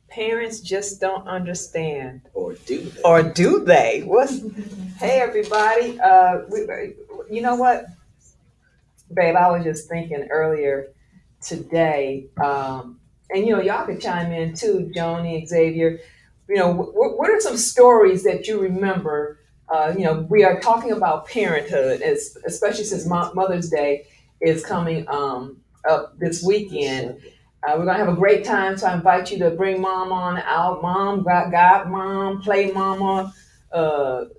Parents just don't understand. Or do they? Or do they? Hey, everybody. You know what, babe? I was just thinking earlier today, and y'all could chime in too, Joni, Xavier. What are some stories that you remember? We are talking about parenthood, especially since Mother's Day is coming up this weekend. We're gonna have a great time, so I invite you to bring mom on out. Mom, God mom, play mama,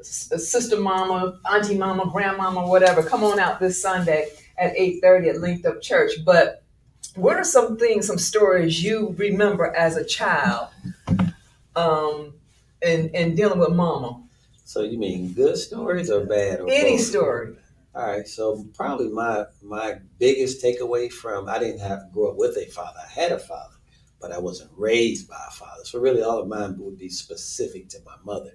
sister mama, auntie mama, grandmama, whatever. Come on out this Sunday at 8:30 at Linked Up Church. But what are some things, some stories you remember as a child, and dealing with mama? So you mean good stories or bad? Or Any both? story. All right. So probably my biggest takeaway from I didn't have to grow up with a father. I had a father, but I wasn't raised by a father. So really, all of mine would be specific to my mother.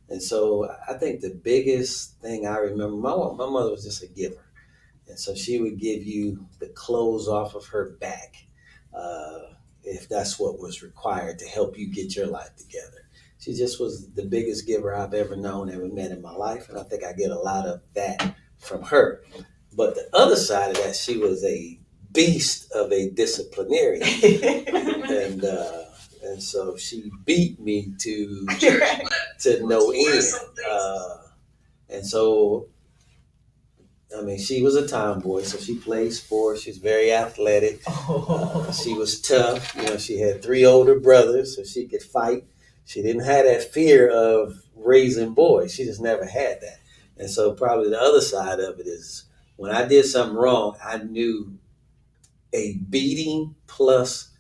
And so I think the biggest thing I remember, my mother was just a giver. And so she would give you the clothes off of her back, if that's what was required to help you get your life together. She just was the biggest giver I've ever known, ever met in my life. And I think I get a lot of that from her. But the other side of that, she was a beast of a disciplinarian. and and so she beat me to no end. And so I mean, she was a tomboy, so she played sports. She was very athletic. She was tough. She had 3 older brothers, so she could fight. She didn't have that fear of raising boys. She just never had that. And so probably the other side of it is when I did something wrong, I knew a beating plus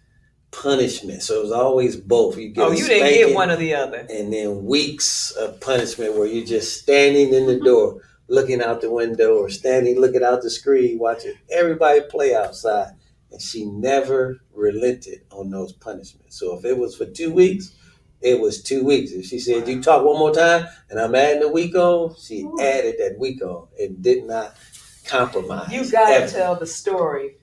punishment. So it was always both. You didn't get one or the other. And then weeks of punishment where you're just standing in the door, looking out the window, or standing looking out the screen, watching everybody play outside. And she never relented on those punishments. So if it was for 2 weeks, it was 2 weeks. If she said, you talk one more time and I'm adding a week on, she added that week on and did not compromise. You gotta tell the story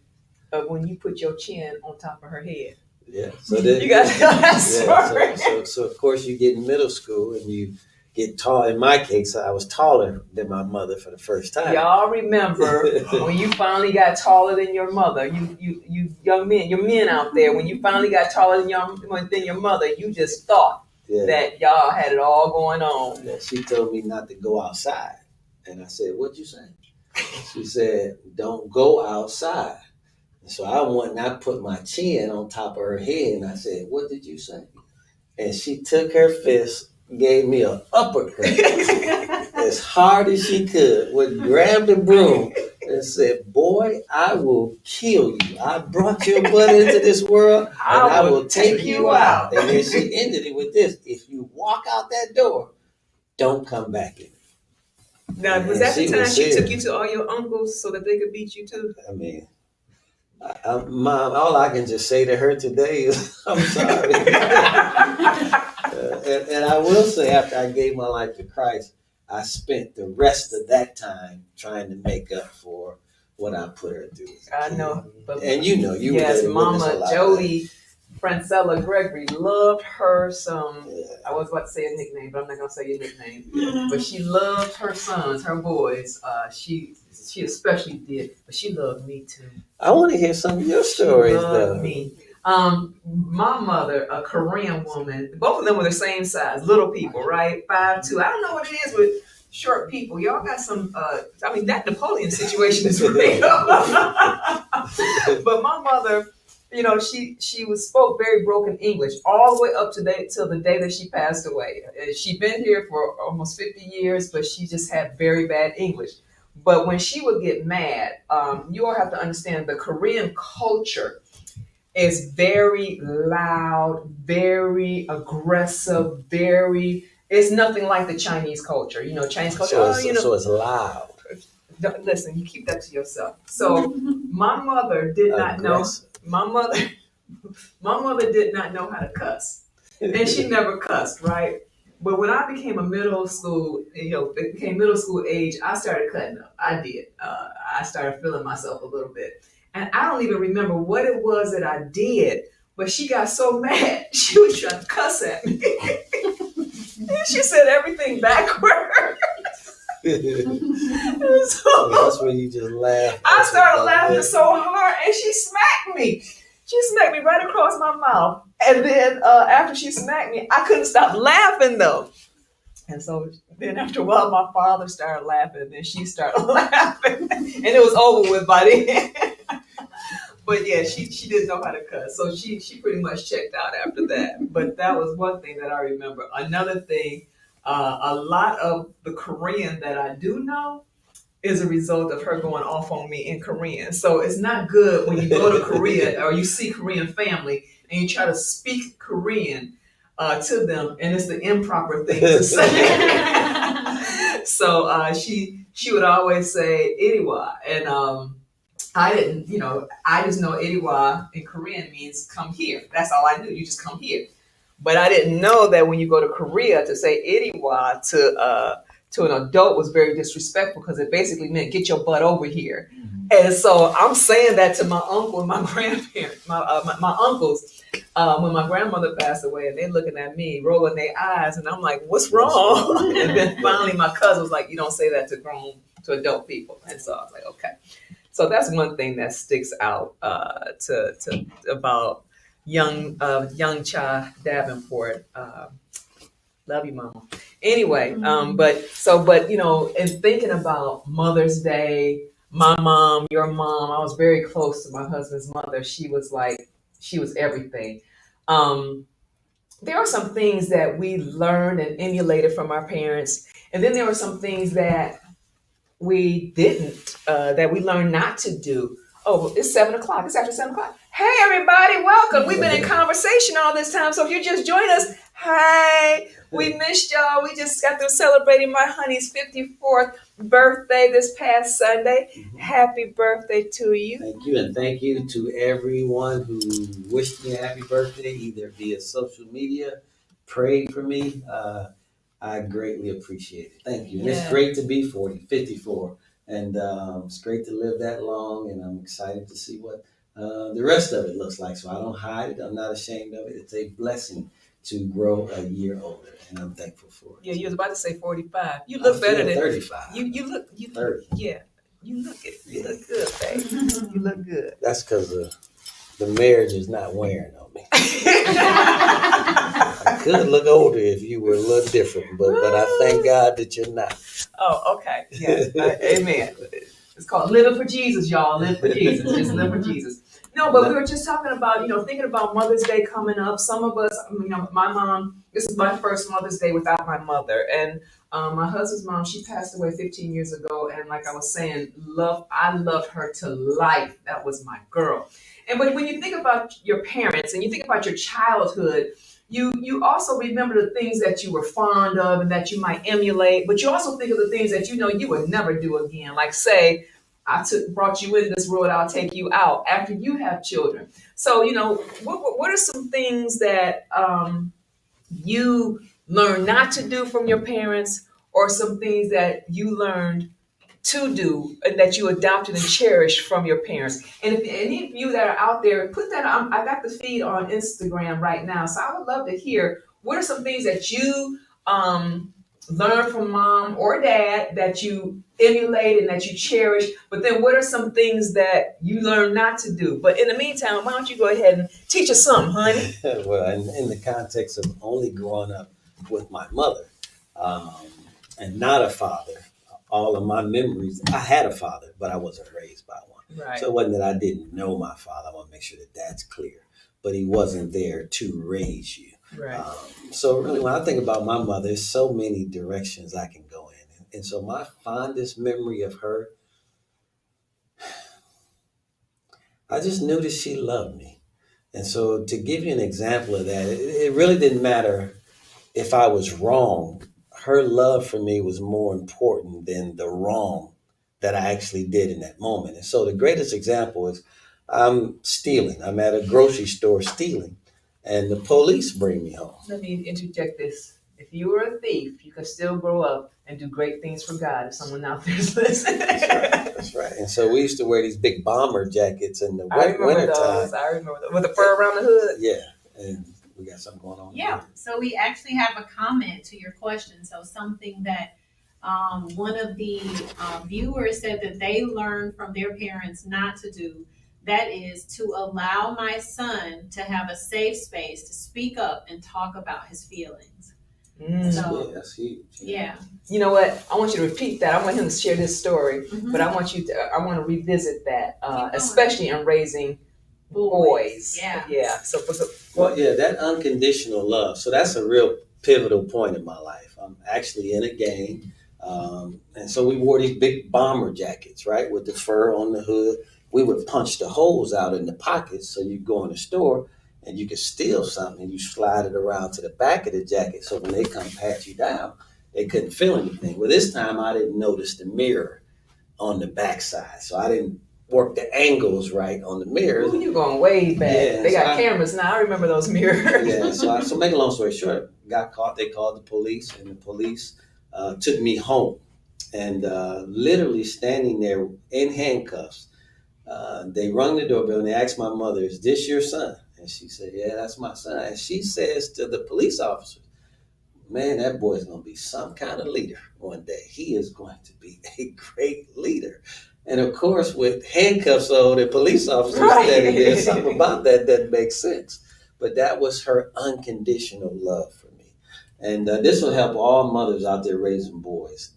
of when you put your chin on top of her head. Yeah. So then, you gotta tell that story. So of course you get in middle school and you get tall. In my case, I was taller than my mother for the first time. Y'all remember when you finally got taller than your mother? You young men, your men out there, when you finally got taller than your mother, you just thought that y'all had it all going on. Yeah, she told me not to go outside, and I said, "What'd you say?" She said, "Don't go outside." So I put my chin on top of her head, and I said, "What did you say?" And she took her fist, gave me an uppercut as hard as she could, grabbed the broom and said, "Boy, I will kill you. I brought your butt into this world, and I will take you out." And then she ended it with this: "If you walk out that door, don't come back in." Now, was that the time she took you to all your uncles so that they could beat you too? I mean, Mom, all I can just say to her today is, I'm sorry. And I will say, after I gave my life to Christ, I spent the rest of that time trying to make up for what I put her through. I know. And you yes, Mama Jody Francella Gregory loved her some. I was about to say a nickname, but I'm not gonna say your nickname. But she loved her sons, her boys. She especially did, but she loved me too. I want to hear some of your stories. She loved me. My mother, a Korean woman. Both of them were the same size, little people, right? 5'2". I don't know what it is with short people. Y'all got some. That Napoleon situation is real. But my mother, she spoke very broken English all the way up to till the day that she passed away. She'd been here for almost 50 years, but she just had very bad English. But when she would get mad, you all have to understand the Korean culture is very loud, very aggressive, it's nothing like the Chinese culture. Chinese culture. So it's loud. Listen, you keep that to yourself. So my mother did not know. My mother did not know how to cuss, and she never cussed, right? But when I became middle school age, I started cutting up. I did. I started feeling myself a little bit, and I don't even remember what it was that I did. But she got so mad, she was trying to cuss at me. And she said everything backward. So that's when you just laugh. I started laughing so hard, and she smacked me. She smacked me right across my mouth. And then after she smacked me, I couldn't stop laughing though. And so then after a while, my father started laughing, and then she started laughing, and it was over with by then. But yeah, she didn't know how to cuss, so she pretty much checked out after that. But that was one thing that I remember. Another thing, a lot of the Korean that I do know is a result of her going off on me in Korean. So it's not good when you go to Korea or you see Korean family and you try to speak Korean to them, and it's the improper thing to say. So she would always say "iriwa," and I didn't, I just know "iriwa" in Korean means come here. That's all I knew. You just come here. But I didn't know that when you go to Korea, to say "iriwa" to an adult was very disrespectful, because it basically meant get your butt over here. And so I'm saying that to my uncle and my grandparents, my uncles, when my grandmother passed away, and they're looking at me, rolling their eyes, and I'm like, what's wrong? And then finally my cousin was like, you don't say that to adult people. And so I was like, okay. So that's one thing that sticks out to about young Cha Davenport. Love you, Mama. Anyway, but in thinking about Mother's Day, my mom, your mom, I was very close to my husband's mother. She was everything. There are some things that we learned and emulated from our parents, and then there were some things that we didn't, that we learned not to do. Oh, it's 7:00. It's after 7:00. Hey, everybody, welcome. We've been in conversation all this time, so if you just joined us, hey, we missed y'all. We just got through celebrating my honey's 54th birthday this past Sunday. Happy birthday to you. Thank you, and thank you to everyone who wished me a happy birthday, either via social media, prayed for me. I greatly appreciate it. Thank you. And it's great to be 54. And it's great to live that long. And I'm excited to see what the rest of it looks like. So I don't hide it. I'm not ashamed of it. It's a blessing to grow a year older. And I'm thankful for it. Yeah, you was about to say 45. You look better than 35. You look 30. Yeah. You look it. You look good, babe. You look good. That's because the marriage is not wearing on me. I could look older if you were a little different, but I thank God that you're not. Oh, okay. Yeah. Amen. It's called living for Jesus, y'all. Live for Jesus. Just live for Jesus. No, but we were just talking about, thinking about Mother's Day coming up. Some of us, my mom, this is my first Mother's Day without my mother. And my husband's mom, she passed away 15 years ago. And like I was saying, I loved her to life. That was my girl. And when you think about your parents and you think about your childhood, you also remember the things that you were fond of and that you might emulate, but you also think of the things that you would never do again. Like, say, brought you into this world, I'll take you out after you have children. So, what are some things that you learned not to do from your parents, or some things that you learned to do and that you adopted and cherished from your parents? And if any of you that are out there, put that on. I got the feed on Instagram right now, so I would love to hear what are some things that you learned from mom or dad that you emulate and that you cherish, but then what are some things that you learned not to do? But in the meantime, why don't you go ahead and teach us something, honey? Well, in the context of only growing up with my mother and not a father, all of my memories, I had a father, but I wasn't raised by one. Right. So it wasn't that I didn't know my father. I want to make sure that that's clear. But he wasn't there to raise you. Right. So really, when I think about my mother, there's so many directions I can go in. And so my fondest memory of her, I just knew that she loved me. And so to give you an example of that, it really didn't matter if I was wrong. Her love for me was more important than the wrong that I actually did in that moment. And so the greatest example is I'm stealing. I'm at a grocery store stealing, and the police bring me home. Let me interject this if you were a thief, you could still grow up and do great things for God. If someone out there is listening. That's right. And so we used to wear these big bomber jackets in the I remember winter those. time. I remember those. With the fur around the hood. Yeah. And we got something going on. Yeah, so we actually have a comment to your question. So something that one of the viewers said that they learned from their parents not to do. That is to allow my son to have a safe space to speak up and talk about his feelings. So, That's huge. yeah. You know what? I want you to repeat that. I want him to share this story, Mhm. but I want to revisit that, going. especially in raising boys. Yeah. Yeah. So, Well, yeah, that unconditional love. So that's a real pivotal point in my life. I'm actually in a gang. And so we wore these big bomber jackets, right, with the fur on the hood. We would punch the holes out in the pockets so you go in the store and you could steal something and you slide it around to the back of the jacket. So when they come pat you down, they couldn't feel anything. Well, this time I didn't notice the mirror on the backside. So I didn't work the angles right on the mirrors. ooh, you going way back. Yeah, They got so cameras now. I remember those mirrors. Yeah, so make a long story short, got caught. They called the police, and the police took me home, and literally standing there in handcuffs. They rung the doorbell and they asked my mother, "Is this your son?" And she said, "Yeah, that's my son." And she says to the police officers, "Man, that boy's going to be some kind of leader one day. He is going to be a great leader." And of course, with handcuffs on and police officers standing there, something about that doesn't make sense. But that was her unconditional love for me. And this will help all mothers out there raising boys.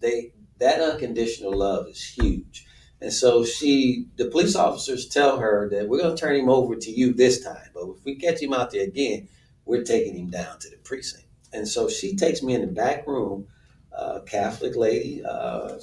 That unconditional love is huge. And so the police officers tell her that we're going to turn him over to you this time. But if we catch him out there again, we're taking him down to the precinct. And so she takes me in the back room, Catholic lady.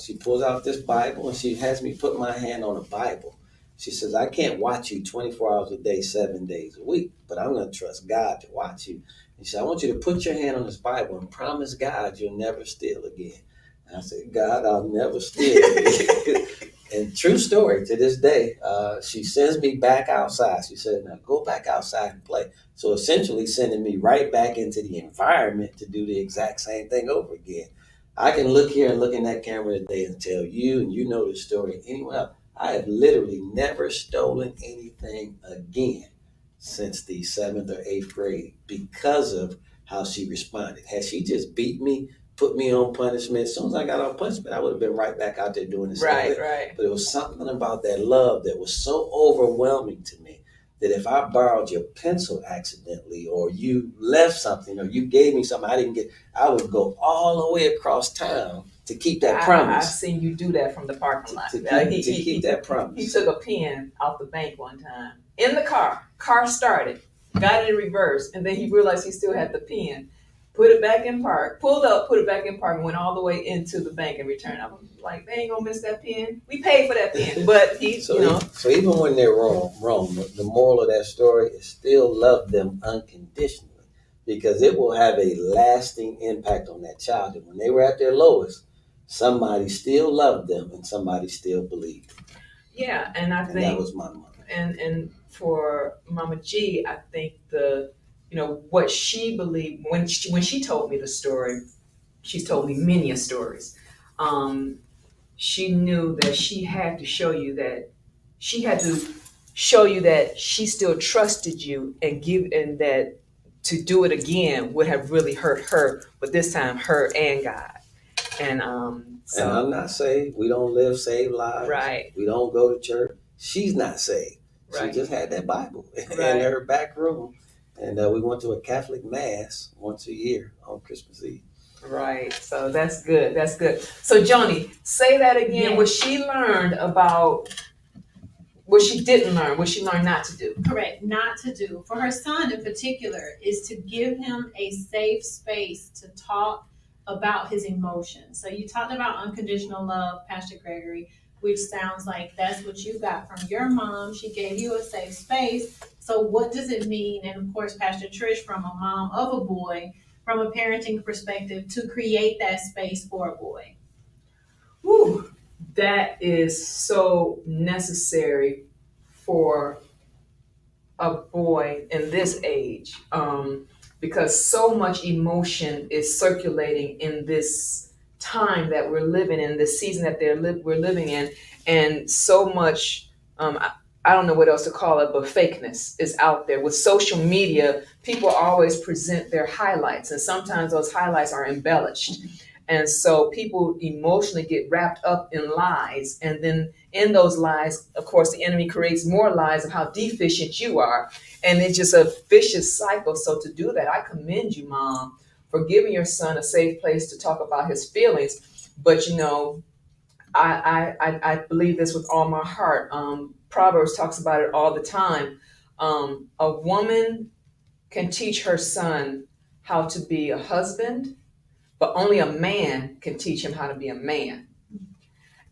She pulls out this Bible and she has me put my hand on a Bible. She says, "I can't watch you 24 hours a day, 7 days a week, but I'm going to trust God to watch you." And she said, "I want you to put your hand on this Bible and promise God you'll never steal again." And I said, "God, I'll never steal again." And true story, to this day, she sends me back outside. She said, "Now go back outside and play." So essentially sending me right back into the environment to do the exact same thing over again. I can look here and look in that camera today and tell you, and you know the story, anyone else, I have literally never stolen anything again since the 7th or 8th grade because of how she responded. Had she just beat me, put me on punishment, as soon as I got on punishment, I would have been right back out there doing the same thing. Right. But it was something about that love that was so overwhelming to me that if I borrowed your pencil accidentally, or you left something, or you gave me something I didn't get, I would go all the way across town to keep that promise. I've seen you do that from the parking lot. To keep that promise. He took a pen out the bank one time in the car. Car started, got it in reverse, and then he realized he still had the pen. Put it back in park, pulled up, put it back in park, and went all the way into the bank and returned. I was like, they ain't gonna miss that pen. We paid for that pen, but So even when they're wrong, the moral of that story is still love them unconditionally, because it will have a lasting impact on that child. And when they were at their lowest, somebody still loved them and somebody still believed. Yeah, and I think that was my mother. And for Mama G, I think what she believed when she told me the story, she's told me many stories. She knew that she had to show you that she still trusted you and that to do it again would have really hurt her, but this time her and God. And and I'm not saved. We don't live saved lives. Right. We don't go to church. She's not saved. Right. She just had that Bible in Right. her back room. And we went to a Catholic mass once a year on Christmas Eve. Right. So that's good. That's good. So Joni, say that again. Yeah. What she learned about what she didn't learn, what she learned not to do. Correct, not to do. For her son in particular, is to give him a safe space to talk about his emotions. So you talked about unconditional love, Pastor Gregory, which sounds like that's what you got from your mom. She gave you a safe space. So what does it mean? And of course, Pastor Trish, from a mom of a boy, from a parenting perspective, to create that space for a boy. Whew, that is so necessary for a boy in this age. because so much emotion is circulating in this time that we're living in, this season that we're living in, and so much. I don't know what else to call it, but fakeness is out there. With social media, people always present their highlights, and sometimes those highlights are embellished. And so people emotionally get wrapped up in lies. And then in those lies, of course, the enemy creates more lies of how deficient you are. And it's just a vicious cycle. So to do that, I commend you, Mom, for giving your son a safe place to talk about his feelings. But I believe this with all my heart. Proverbs talks about it all the time. A woman can teach her son how to be a husband, but only a man can teach him how to be a man.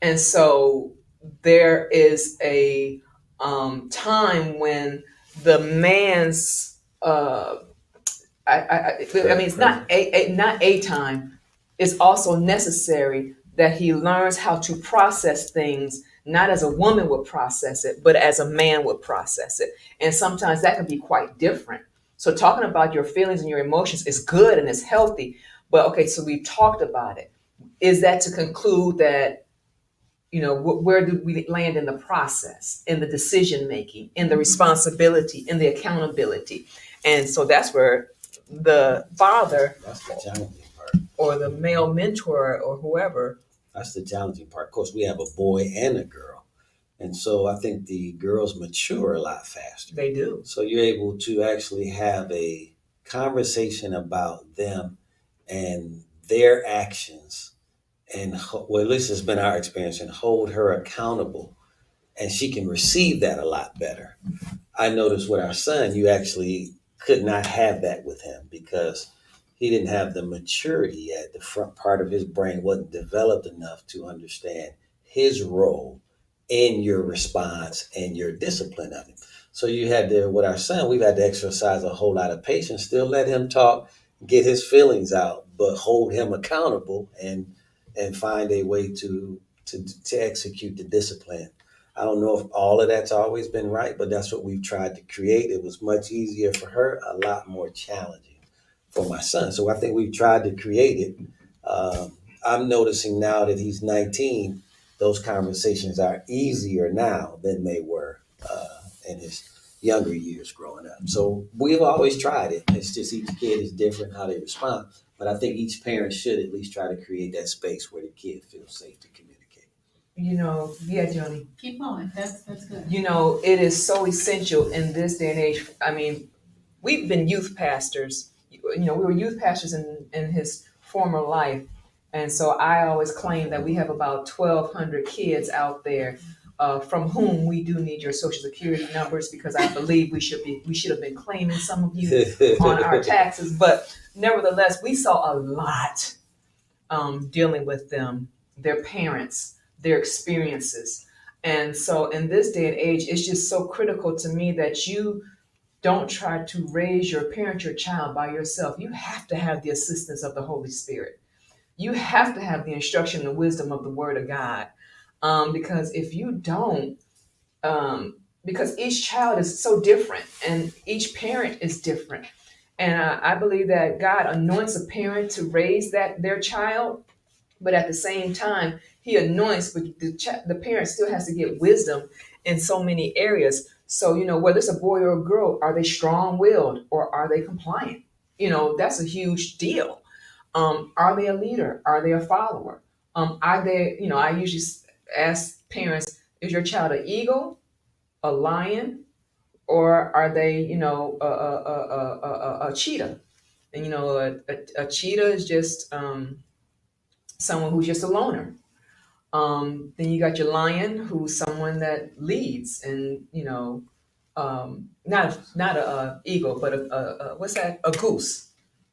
And so there is a time when the man's I mean, it's not a time. It's also necessary that he learns how to process things, not as a woman would process it, but as a man would process it. And sometimes that can be quite different. So talking about your feelings and your emotions is good and it's healthy. But okay, so we've talked about it. Is that to conclude that, where do we land in the process, in the decision making, in the responsibility, in the accountability? And so that's where the father, That's the challenging part. or the male mentor, or whoever. That's the challenging part. Of course, we have a boy and a girl. And so I think the girls mature a lot faster. They do. So you're able to actually have a conversation about them and their actions. And well, at least it's been our experience, and hold her accountable. And she can receive that a lot better. I noticed with our son, you actually could not have that with him because he didn't have the maturity yet. The front part of his brain wasn't developed enough to understand his role in your response and your discipline of him. So you had to, with our son, we've had to exercise a whole lot of patience, still let him talk, get his feelings out, but hold him accountable and find a way to execute the discipline. I don't know if all of that's always been right, but that's what we've tried to create. It was much easier for her, a lot more challenging for my son. So I think we've tried to create it. I'm noticing now that he's 19, those conversations are easier now than they were in his younger years growing up. So we've always tried it. It's just each kid is different how they respond. But I think each parent should at least try to create that space where the kid feels safe to communicate. Yeah, Johnny. Keep going. That's good. It is so essential in this day and age. I mean, we've been youth pastors. We were youth pastors in his former life. And so I always claim that we have about 1,200 kids out there from whom we do need your social security numbers, because I believe we should have been claiming some of you on our taxes. But nevertheless, we saw a lot dealing with them, their parents, their experiences. And so in this day and age, it's just so critical to me that you don't try to raise parent your child by yourself. You have to have the assistance of the Holy Spirit. You have to have the instruction and the wisdom of the Word of God. Because if you don't, because each child is so different and each parent is different. And I believe that God anoints a parent to raise their child, but at the same time, He anoints, but the parent still has to get wisdom in so many areas. So, whether it's a boy or a girl, are they strong-willed or are they compliant? That's a huge deal. Are they a leader? Are they a follower? Are they, I usually ask parents, is your child an eagle, a lion, or are they, a cheetah? And, a cheetah is just someone who's just a loner. Then you got your lion, who's someone that leads, and not a eagle, but a what's that? A goose,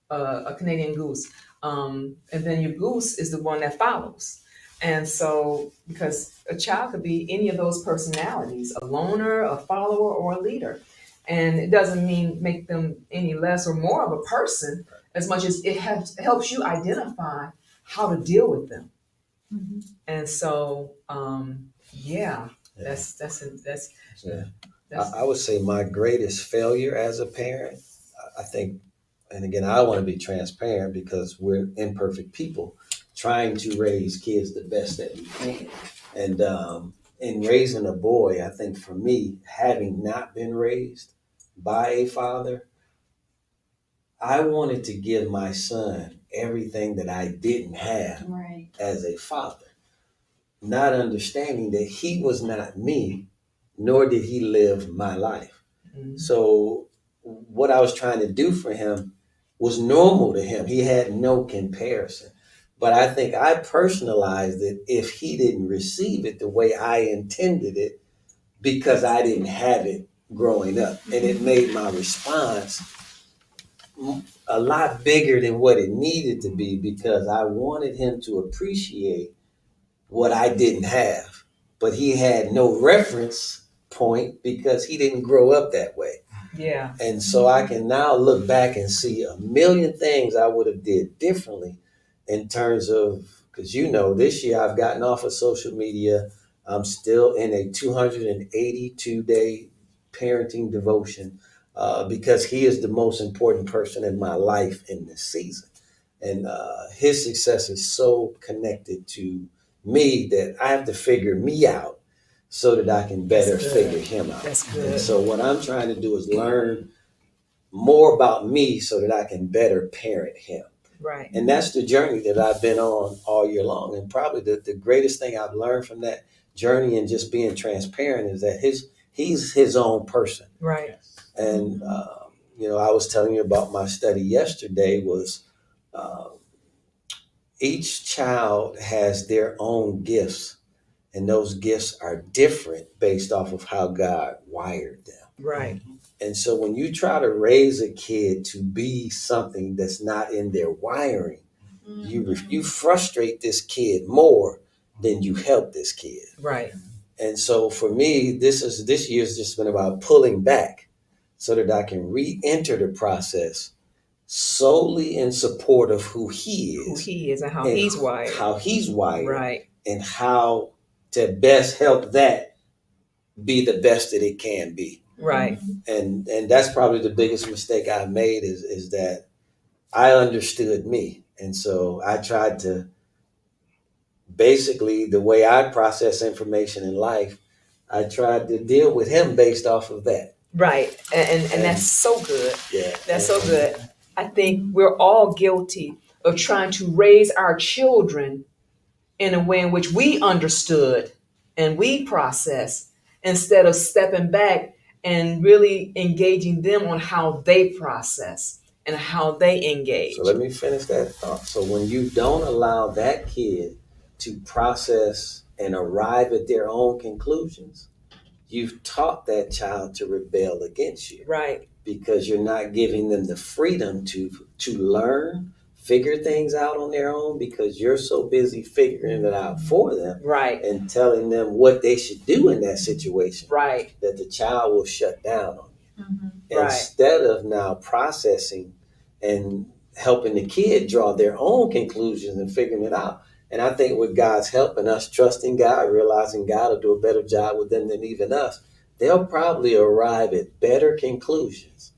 a Canadian goose. And then your goose is the one that follows. And so, because a child could be any of those personalities, a loner, a follower, or a leader. And it doesn't make them any less or more of a person, as much as it helps you identify how to deal with them. Mm-hmm. And so, that's I would say my greatest failure as a parent, I think and again, I want to be transparent because we're imperfect people trying to raise kids the best that we can. And in raising a boy, I think for me, having not been raised by a father, I wanted to give my son everything that I didn't have Right. as a father, not understanding that he was not me, nor did he live my life. Mhm. So what I was trying to do for him was normal to him. He had no comparison. But I think I personalized it if he didn't receive it the way I intended it because I didn't have it growing up. And it made my response a lot bigger than what it needed to be because I wanted him to appreciate what I didn't have. But he had no reference point because he didn't grow up that way. Yeah. And so I can now look back and see a million things I would have did differently in terms of, because this year I've gotten off of social media. I'm still in a 282-day parenting devotion because he is the most important person in my life in this season. And his success is so connected to me that I have to figure me out so that I can better figure him out. That's good. And so what I'm trying to do is learn more about me so that I can better parent him. Right. And that's the journey that I've been on all year long. And probably the greatest thing I've learned from that journey and just being transparent is that he's his own person. Right. And, I was telling you about my study yesterday was each child has their own gifts. And those gifts are different based off of how God wired them. Right. And so when you try to raise a kid to be something that's not in their wiring, you frustrate this kid more than you help this kid. Right. And so for me, this year's just been about pulling back so that I can re-enter the process solely in support of who he is And how he's wired. How he's wired. Right. And how to best help that be the best that it can be. Right. And that's probably the biggest mistake I made is that I understood me. And so I tried to basically the way I process information in life, I tried to deal with him based off of that. Right. And that's so good. Yeah. That's so good. I think we're all guilty of trying to raise our children in a way in which we understood and we process instead of stepping back and really engaging them on how they process and how they engage. So let me finish that thought. So when you don't allow that kid to process and arrive at their own conclusions, you've taught that child to rebel against you. Right. Because you're not giving them the freedom to learn, figure things out on their own because you're so busy figuring it out for them. Right. And telling them what they should do in that situation. Right. That the child will shut down on you. Mm-hmm. Instead of now processing and helping the kid draw their own conclusions and figuring it out. And I think with God's help and us trusting God, realizing God will do a better job with them than even us, they'll probably arrive at better conclusions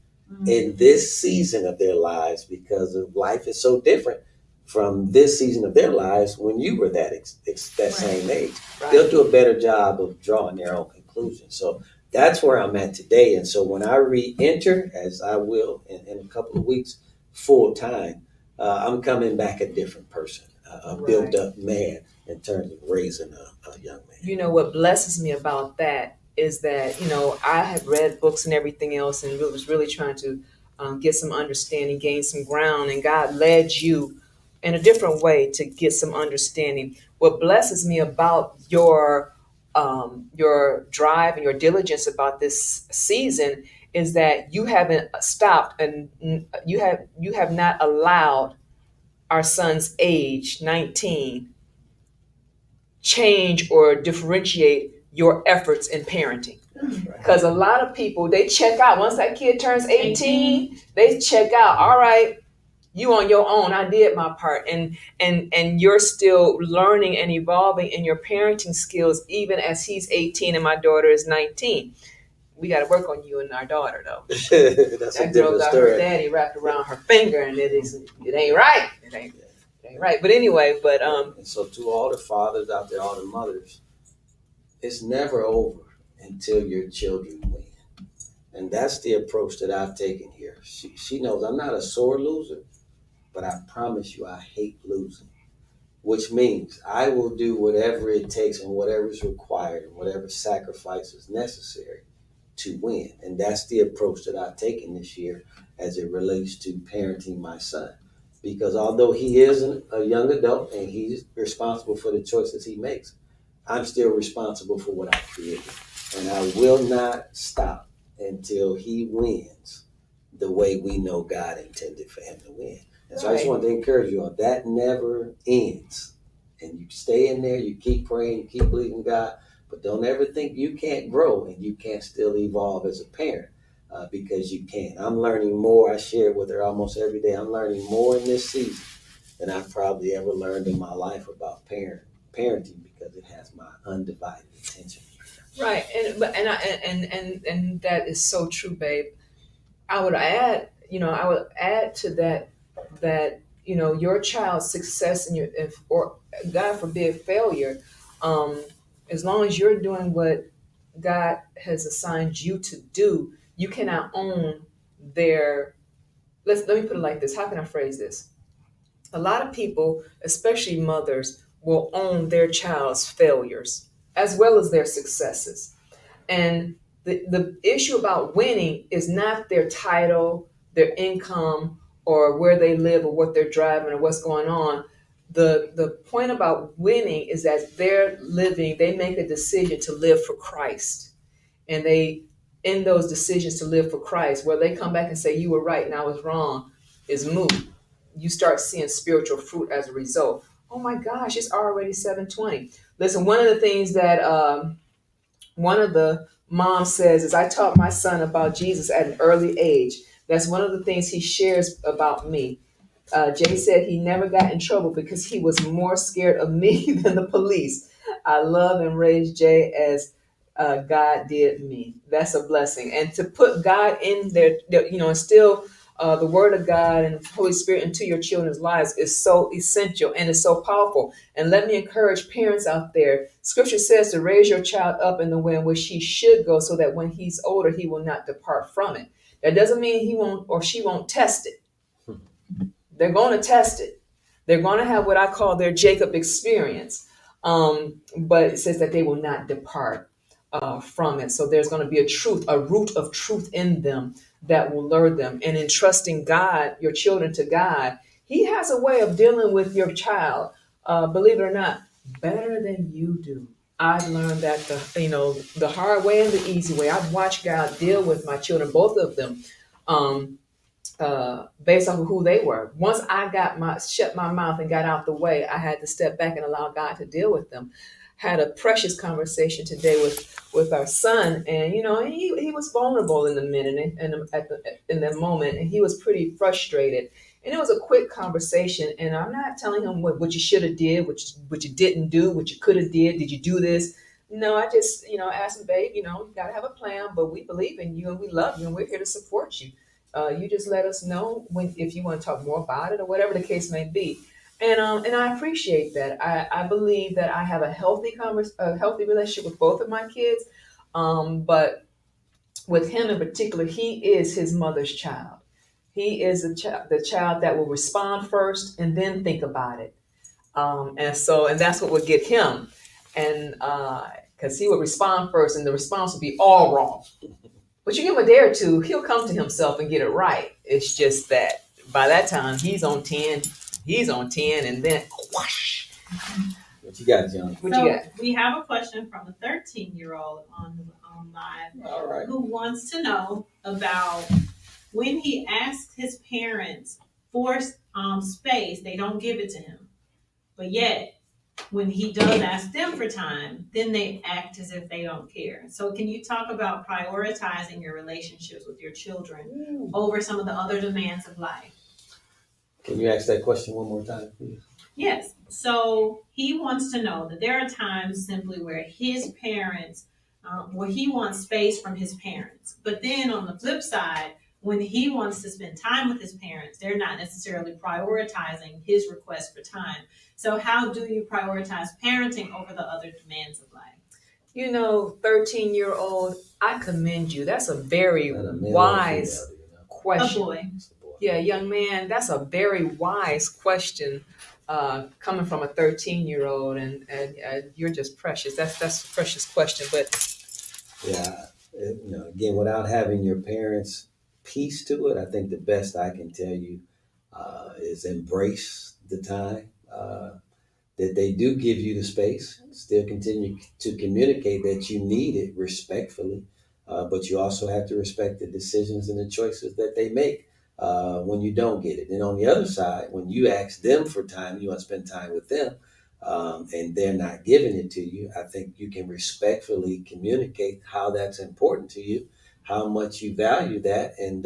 in this season of their lives because of life is so different from this season of their lives when you were that same age. Right. They'll do a better job of drawing their own conclusions. So that's where I'm at today. And so when I re-enter, as I will in a couple of weeks, full time, I'm coming back a different person, a built up man in terms of raising a young man. You know, what blesses me about that is that, I have read books and everything else and was really trying to get some understanding, gain some ground, and God led you in a different way to get some understanding. What blesses me about your drive and your diligence about this season is that you haven't stopped and you have not allowed our son's age, 19, change or differentiate your efforts in parenting. Because a lot of people, they check out. Once that kid turns 18, they check out. All right, you on your own. I did my part. And you're still learning and evolving in your parenting skills, even as he's 18 and my daughter is 19. we got to work on you and our daughter though. That's a That girl different got her story. daddy wrapped around her finger, and it ain't right. It ain't right. But anyway, And so to all the fathers out there, all the mothers, it's never over until your children win. And that's the approach that I've taken here. She knows I'm not a sore loser, but I promise you I hate losing. Which means I will do whatever it takes and whatever is required and whatever sacrifice is necessary to win. And that's the approach that I've taken this year as it relates to parenting my son. Because although he is a young adult and he's responsible for the choices he makes, I'm still responsible for what I created. And I will not stop until he wins the way we know God intended for him to win. And so I just want to encourage you all, that never ends. And you stay in there, you keep praying, you keep believing God, but don't ever think you can't grow and you can't still evolve as a parent, because you can. I'm learning more. I share with her almost every day. I'm learning more in this season than I've probably ever learned in my life about parenting because it has my undivided attention. right, and that is so true, babe. I would add to that your child's success and or God forbid failure, as long as you're doing what God has assigned you to do, you cannot own their. Let me put it like this. How can I phrase this? A lot of people, especially mothers, will own their child's failures as well as their successes. And the issue about winning is not their title, their income, or where they live, or what they're driving, or what's going on. The point about winning is that they make a decision to live for Christ. And in those decisions to live for Christ, where they come back and say, you were right and I was wrong, is moot. You start seeing spiritual fruit as a result. Oh my gosh, it's already 7:20. Listen, one of the things that one of the moms says is, I taught my son about Jesus at an early age. That's one of the things he shares about me. Jay said he never got in trouble because he was more scared of me than the police. I love and raise Jay as God did me. That's a blessing. And to put God in there, instill the Word of God and Holy Spirit into your children's lives is so essential and is so powerful. And let me encourage parents out there. Scripture says to raise your child up in the way in which he should go, so that when he's older, he will not depart from it. That doesn't mean he won't or she won't test it. They're going to test it. They're going to have what I call their Jacob experience. But it says that they will not depart from it. So there's going to be a root of truth in them that will lure them. And in trusting God, your children to God, He has a way of dealing with your child, believe it or not, better than you do. I've learned that the hard way and the easy way. I've watched God deal with my children, both of them. Based off of who they were. Once I shut my mouth and got out the way, I had to step back and allow God to deal with them. Had a precious conversation today with our son, and he was vulnerable in the minute and in the moment, and he was pretty frustrated. And it was a quick conversation, and I'm not telling him what you should have did, what you didn't do, what you could have did you do this? No, I just asked him, babe, you gotta have a plan, but we believe in you and we love you and we're here to support you. You just let us know if you want to talk more about it or whatever the case may be. And I appreciate that. I believe that I have a healthy relationship with both of my kids. But with him in particular, he is his mother's child. He is the child that will respond first and then think about it. And that's what would get him. And because he would respond first and the response would be all wrong. But you give him a day or two, he'll come to himself and get it right. It's just that by that time he's on 10, and then whoosh. What you got, John? What you got? We have a question from a 13-year-old on live, All right. who wants to know about when he asks his parents for space, they don't give it to him. But yet, when he does ask them for time, then they act as if they don't care. So can you talk about prioritizing your relationships with your children over some of the other demands of life? Can you ask that question one more time, please? Yes. So he wants to know that there are times simply where his parents where he wants space from his parents. But then on the flip side, when he wants to spend time with his parents, they're not necessarily prioritizing his request for time. So how do you prioritize parenting over the other demands of life? 13-year-old, I commend you. That's a very Not a male or wise female, you know. A question. boy. It's a boy. Yeah, young man, that's a very wise question coming from a 13-year-old, and you're just precious. That's a precious question. But Yeah, again, without having your parents' piece to it, I think the best I can tell you is embrace the time that they do give you the space. Still continue to communicate that you need it respectfully, but you also have to respect the decisions and the choices that they make when you don't get it. And on the other side, when you ask them for time, you want to spend time with them, and they're not giving it to you, I think you can respectfully communicate how that's important to you, how much you value that, and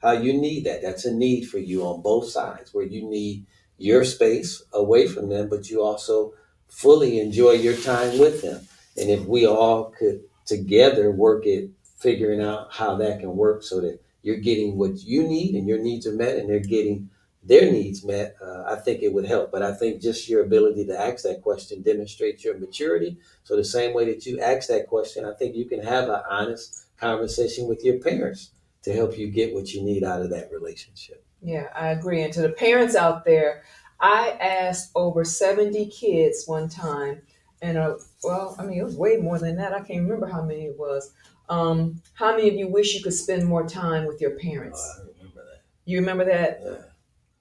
how you need that. That's a need for you on both sides, where you need your space away from them, but you also fully enjoy your time with them. And if we all could together work at figuring out how that can work so that you're getting what you need and your needs are met and they're getting their needs met, I think it would help. But I think just your ability to ask that question demonstrates your maturity. So the same way that you ask that question, I think you can have an honest conversation with your parents to help you get what you need out of that relationship. yeah, I agree. And to the parents out there, I asked over 70 kids one time, and well, I mean, it was way more than that. I can't remember how many it was. How many of you wish you could spend more time with your Oh, parents? I remember that. You remember that? Yeah.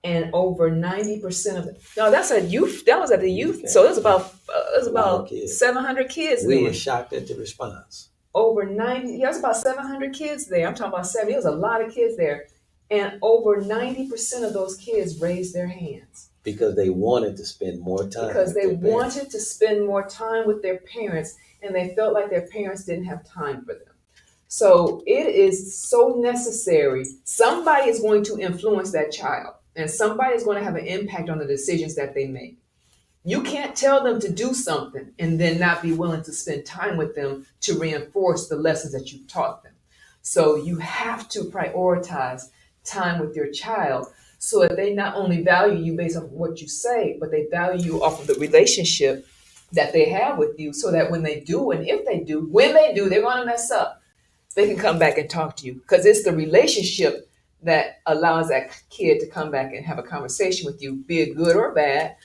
And over 90% of it. No, that's a youth. That was at the youth. Okay. So it was A lot of kids. 700 kids We there. were shocked at the response. Over 90. Yeah, it was about 700 kids there. I'm talking about 70. It was a lot of kids there, and over 90% of those kids raised their hands Because they wanted to spend more time. because with they their parents. wanted to spend more time with their parents, and they felt like their parents didn't have time for them. So it is so necessary. Somebody is going to influence that child, and somebody is going to have an impact on the decisions that they make. You can't tell them to do something and then not be willing to spend time with them to reinforce the lessons that you've taught them. So you have to prioritize time with your child so that they not only value you based on what you say, but they value you off of the relationship that they have with you, so that when they do, and if they do, when they do, they're going to mess up. They can come back and talk to you, because it's the relationship that allows that kid to come back and have a conversation with you, be it good or bad,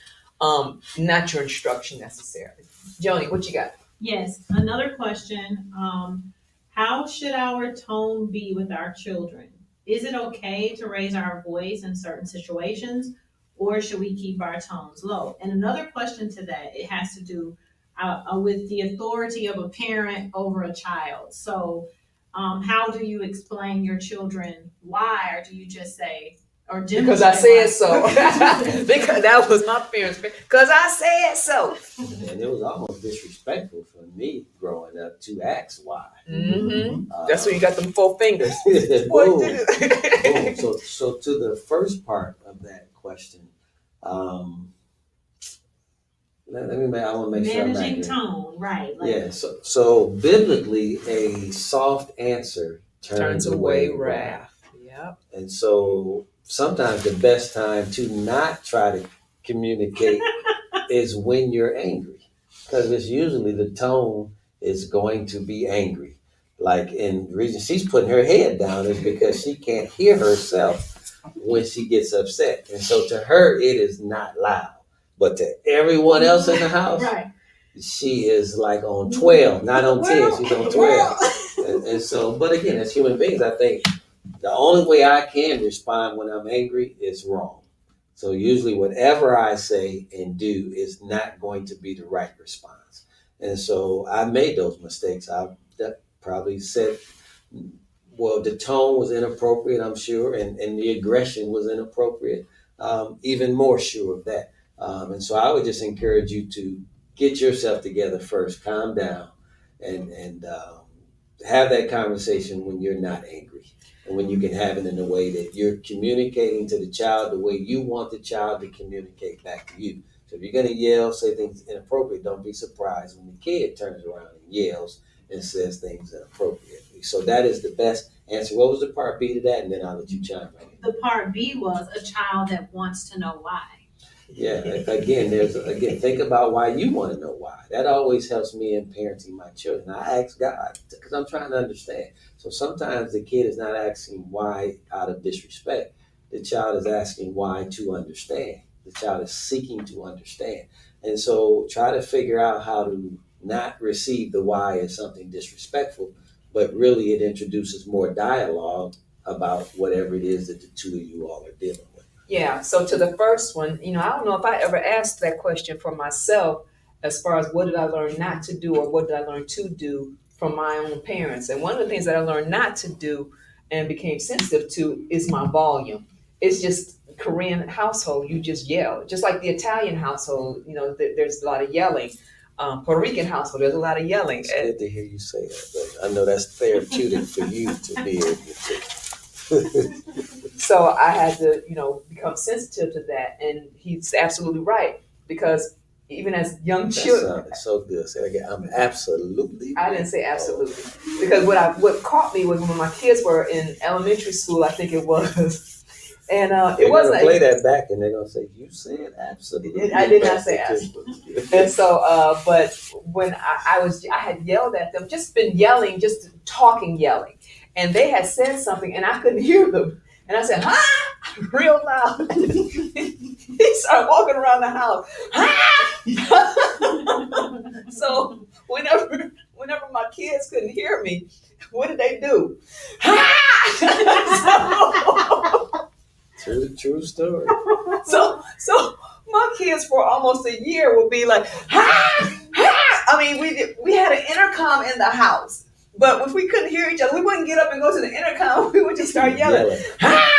not your instruction necessarily. Joni, what you got? Yes, another question. How should our tone be with our children? Is it okay to raise our voice in certain situations, or should we keep our tones low? And another question to that, it has to do with the authority of a parent over a child. So, how do you explain your children why, or do you just say, or Because I said so. why? Because that was my parents. Because I said so. And it was almost disrespectful for me growing up to ask why. Mm-hmm. That's when you got them 4 fingers. Boom. Boom. Boom. So to the first part of that question, let me. I want to make sure I'm Managing accurate. tone, right? Like, Yeah. So biblically, a soft answer turns away wrath. Yep. And so sometimes the best time to not try to communicate is when you're angry, because it's usually the tone is going to be angry. Like, and the reason she's putting her head down is because she can't hear herself when she gets upset. And so to her, it is not loud. But to everyone else in the house, right. she is like on 12, not on 10. She's on 12. And so, but again, as human beings, I think the only way I can respond when I'm angry is wrong. So usually whatever I say and do is not going to be the right response. And so I made those mistakes. I've probably said, well, the tone was inappropriate, I'm sure, and the aggression was inappropriate. Even more sure of that. And so I would just encourage you to get yourself together first, calm down, and have that conversation when you're not angry. And when you can have it in a way that you're communicating to the child the way you want the child to communicate back to you. So if you're going to yell, say things inappropriate, don't be surprised when the kid turns around and yells and says things inappropriately. So that is the best answer. What was the part B to that? And then I'll let you chime in. The part B was a child that wants to know why. Yeah, again, think about why you want to know why. That always helps me in parenting my children. I ask God because I'm trying to understand. So sometimes the kid is not asking why out of disrespect. The child is asking why to understand. The child is seeking to understand. And so try to figure out how to not receive the why as something disrespectful, but really it introduces more dialogue about whatever it is that the two of you all are dealing with. Yeah, so to the first one, I don't know if I ever asked that question for myself as far as what did I learn not to do or what did I learn to do from my own parents. And one of the things that I learned not to do and became sensitive to is my volume. It's just Korean household, you just yell. Just like the Italian household, there's a lot of yelling. Puerto Rican household, there's a lot of yelling. It's good to hear you say that, but I know that's therapeutic for you to be able to. So I had to, become sensitive to that. And he's absolutely right. Because even as young children. That sounded so good. Say it again. I'm absolutely. I didn't say absolutely. Because what caught me was when my kids were in elementary school, I think it was. And it wasn't. Play that back and they're going to say, you said absolutely. I did not say absolutely. And so, but when I had yelled at them, just been yelling, just talking, yelling. And they had said something and I couldn't hear them. And I said, "Ha!" real loud. He started walking around the house. Ha! So whenever my kids couldn't hear me, what did they do? Ha! True story. So my kids for almost a year would be like, ha! Ha! I mean, we had an intercom in the house. But if we couldn't hear each other, we wouldn't get up and go to the intercom. We would just start yelling. Ha!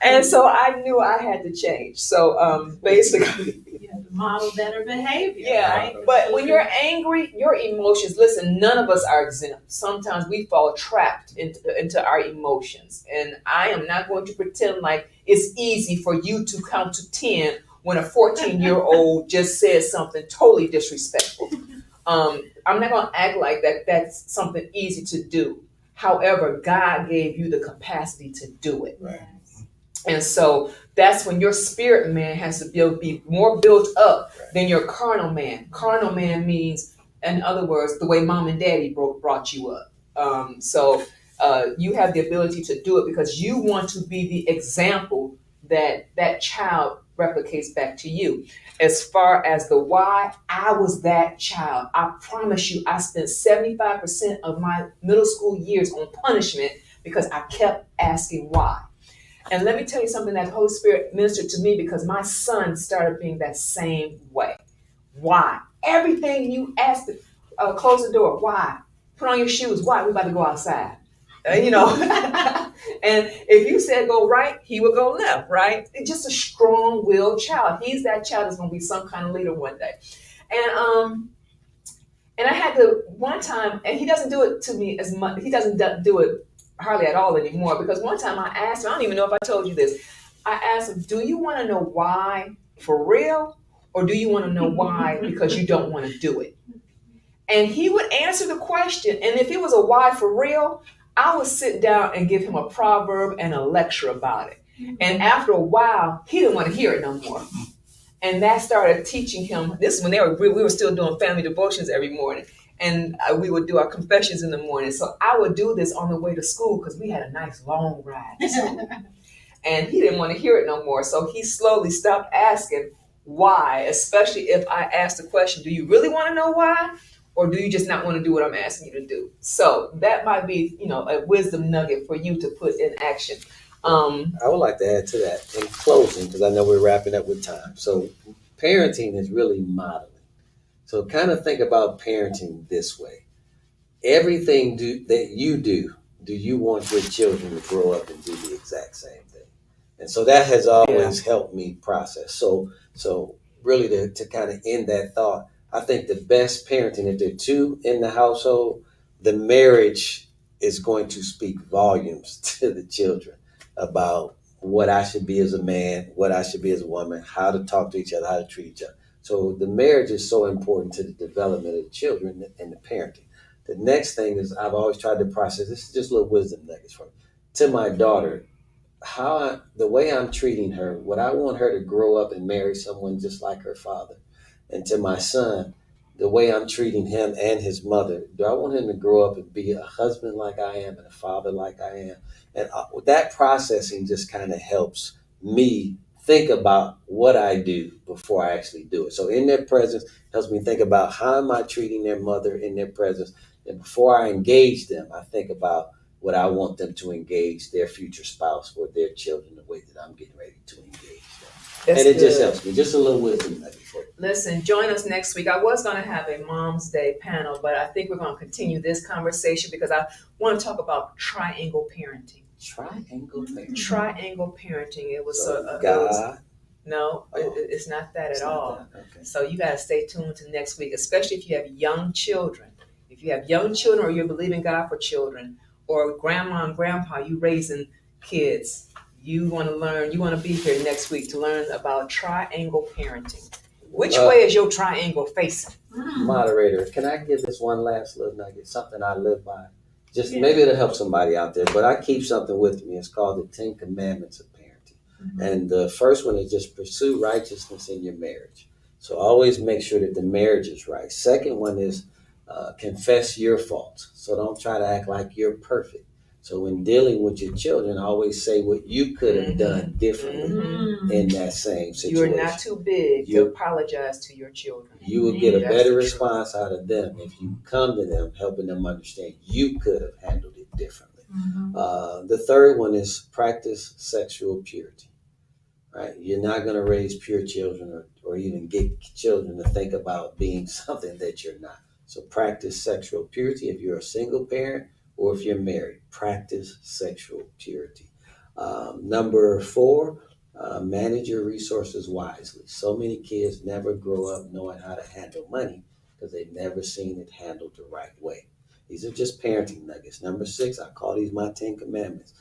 And so I knew I had to change. So basically, you have to model better behavior. Yeah, right? But when you're angry, your emotions. Listen, none of us are exempt. Sometimes we fall trapped into our emotions, and I am not going to pretend like it's easy for you to count to 10 when a 14-year-old just says something totally disrespectful. I'm not going to act like that's something easy to do. However, God gave you the capacity to do it. Right. And so that's when your spirit man has to be more built up than your carnal man. Carnal man means, in other words, the way mom and daddy brought you up. So you have the ability to do it because you want to be the example that child replicates back to you. As far as the why, I was that child. I promise you, I spent 75% of my middle school years on punishment because I kept asking why. And let me tell you something that the Holy Spirit ministered to me because my son started being that same way. Why? Everything you asked, close the door. Why? Put on your shoes. Why? We're about to go outside. And if you said go right, he would go left, right? It's just a strong-willed child. He's that child that's going to be some kind of leader one day. And I had to, one time, and he doesn't do it to me as much. He doesn't do it hardly at all anymore because one time I asked him, I don't even know if I told you this. I asked him, do you want to know why for real? Or do you want to know why because you don't want to do it? And he would answer the question. And if it was a why for real, I would sit down and give him a proverb and a lecture about it. And after a while, he didn't want to hear it no more. And that started teaching him. This is when we were still doing family devotions every morning. And we would do our confessions in the morning. So I would do this on the way to school because we had a nice long ride to school. And he didn't want to hear it no more. So he slowly stopped asking why, especially if I asked the question, do you really want to know why? Or do you just not want to do what I'm asking you to do? So that might be, a wisdom nugget for you to put in action. I would like to add to that in closing, because I know we're wrapping up with time. So parenting is really modeling. So kind of think about parenting this way. Everything that you do you want your children to grow up and do the exact same thing? And so that has always helped me process. So really to kind of end that thought, I think the best parenting, if there are two in the household, the marriage is going to speak volumes to the children about what I should be as a man, what I should be as a woman, how to talk to each other, how to treat each other. So the marriage is so important to the development of the children and the parenting. The next thing is I've always tried to process. This is just little wisdom nuggets from to my daughter. The way I'm treating her, would I want her to grow up and marry someone just like her father? And to my son, the way I'm treating him and his mother, do I want him to grow up and be a husband like I am and a father like I am? And that processing just kind of helps me think about what I do before I actually do it. So in their presence helps me think about how am I treating their mother in their presence. And before I engage them, I think about what I want them to engage their future spouse or their children the way that I'm getting ready to engage them. That's and it good. just helps me. Just a little wisdom nugget for you. Listen, join us next week. I was going to have a Mom's Day panel, but I think we're going to continue this conversation because I want to talk about triangle parenting. Triangle parenting. Triangle parenting. It was no, it's not that at all. Okay. So you got to stay tuned to next week, especially if you have young children. If you have young children or you're believing God for children, or grandma and grandpa, you raising kids, you want to learn, you want to be here next week to learn about triangle parenting. Which way is your triangle facing? Moderator, can I give this one last little nugget, something I live by? Just maybe it'll help somebody out there, but I keep something with me. It's called the 10 Commandments of Parenting. Mm-hmm. And the first one is just pursue righteousness in your marriage. So always make sure that the marriage is right. Second one is confess your faults. So don't try to act like you're perfect. So when dealing with your children, always say what you could have done differently in that same situation. You're not too big to apologize to your children. You will get a better response out of them if you come to them, helping them understand you could have handled it differently. Mm-hmm. The third one is practice sexual purity. Right? You're not going to raise pure children or even get children to think about being something that you're not. So practice sexual purity if you're a single parent or if you're married. Practice sexual purity. Number 4, manage your resources wisely. So many kids never grow up knowing how to handle money because they've never seen it handled the right way. These are just parenting nuggets. Number 6, I call these my 10 commandments.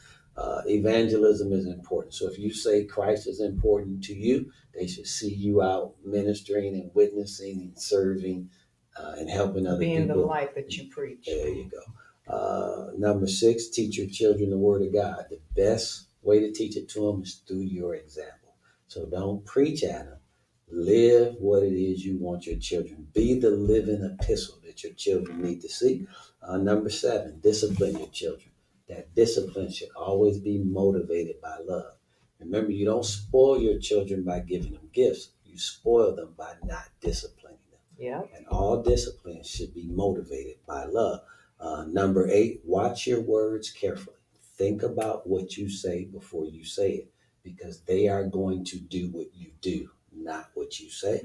Evangelism is important. So if you say Christ is important to you, they should see you out ministering and witnessing and serving and helping other people. Being the life that you preach. There you go. Number 6, teach your children the word of God. The best way to teach it to them is through your example. So don't preach at them. Live what it is you want your children. Be the living epistle that your children need to see. Number 7, discipline your children. That discipline should always be motivated by love. Remember, you don't spoil your children by giving them gifts. You spoil them by not disciplining them. Yeah. And all discipline should be motivated by love. Number 8, watch your words carefully. Think about what you say before you say it, because they are going to do what you do, not what you say.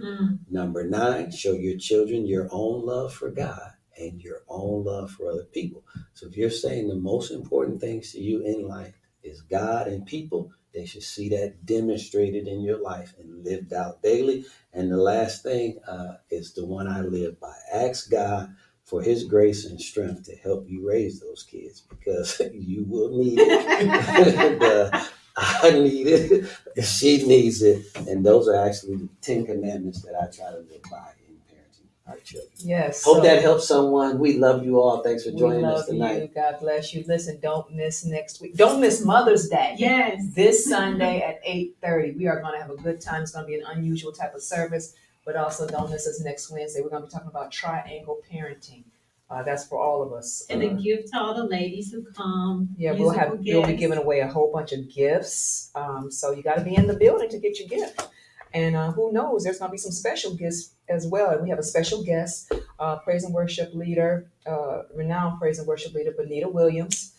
Number 9, show your children your own love for God and your own love for other people. So if you're saying the most important things to you in life is God and people, they should see that demonstrated in your life and lived out daily. And the last thing is the one I live by. Ask God for his grace and strength to help you raise those kids, because you will need it. I need it. She needs it. And those are actually the 10 commandments that I try to live by in parenting our children. Yes. Hope that helps someone. We love you all. Thanks for joining us tonight. We love you. God bless you. Listen, don't miss next week. Don't miss Mother's Day. Yes. This Sunday at 8:30. We are going to have a good time. It's going to be an unusual type of service. But also don't miss us next Wednesday. We're going to be talking about triangle parenting. That's for all of us. And a gift to all the ladies who come. Yeah, we'll be giving away a whole bunch of gifts. So you got to be in the building to get your gift. And who knows, there's going to be some special gifts as well. And we have a special guest, praise and worship leader, renowned praise and worship leader, Benita Williams.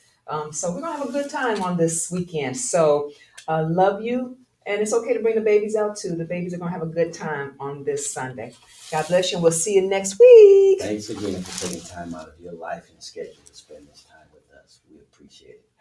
So we're going to have a good time on this weekend. So love you. And it's okay to bring the babies out too. The babies are going to have a good time on this Sunday. God bless you. We'll see you next week. Thanks again for taking time out of your life and schedule to spend this time with us. We appreciate it.